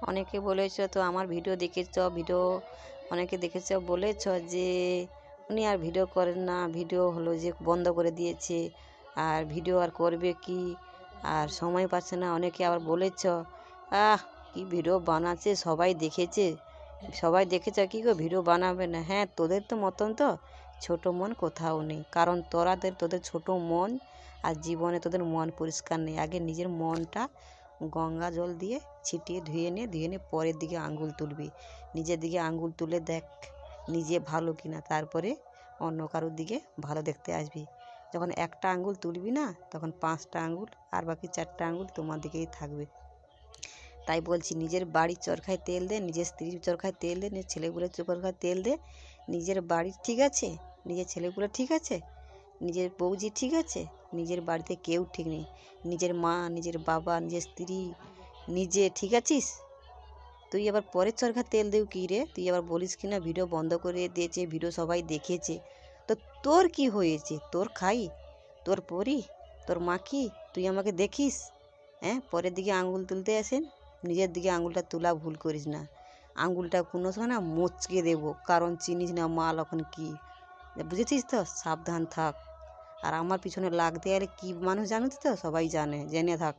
অনেকে বলেছ তো আমার ভিডিও দেখেছ, অনেকে দেখেছ বলেছ যে উনি আর ভিডিও করেন না, ভিডিও হলো যে বন্ধ করে দিয়েছে, আর ভিডিও আর করবে কি, আর সময় পাচ্ছে না। অনেকে আবার বলেছ কি ভিডিও বানাচ্ছে, সবাই দেখেছে কি গো ভিডিও বানাবে না। হ্যাঁ, তোদের তো মতন তো ছোট মন কোথাও নেই, কারণ তোদের ছোট মন আর জীবনে তোদের মন পরিষ্কার নেই। আগে নিজের মনটা গঙ্গা জল দিয়ে ছিটিয়ে ধুয়ে নে পরের দিকে আঙ্গুল তুলবি। নিজের দিকে আঙ্গুল তুলে দেখ নিজে ভালো কিনা, তারপরে অন্য কারোর দিকে ভালো দেখতে আসবি। যখন একটা আঙ্গুল তুলবি না, তখন 5টা আঙ্গুল আর বাকি 4টা আঙ্গুল তোমার দিকেই থাকবে। তাই বলছি, নিজের বাড়ির চরকায় তেল দে, নিজের স্ত্রীর চরকায় তেল দে, নিজের ছেলেগুলোর চরকায় তেল দে। নিজের বাড়ি ঠিক আছে, নিজের ছেলেগুলো ঠিক আছে, নিজের বউজি ঠিক আছে, নিজের বাড়িতে কেউ ঠিক নেই। নিজের মা, নিজের বাবা, নিজের স্ত্রী, নিজে ঠিক আছিস? তুই আবার পরের চরকায় তেল দেও কি রে? তুই আবার বলিস কি না ভিডিও বন্ধ করে দিয়েছে, ভিডিও সবাই দেখেছে। তো তোর কি হয়েছে? তোর খাই, তোর পরি, তোর মা কি তুই আমাকে দেখিস? হ্যাঁ, পরের দিকে আঙুল তুলতে আসেন, নিজের দিকে আঙুলটা তোলা ভুল করিস না। আঙুলটা কোনো সময় না মচকে দেবো, কারণ চিনিস না মাল এখন কি, বুঝেছিস তো? সাবধান থাক। আর আমার পিছনে লাগতে গেলে কি মানুষ জানিস তো? সবাই জেনে থাক।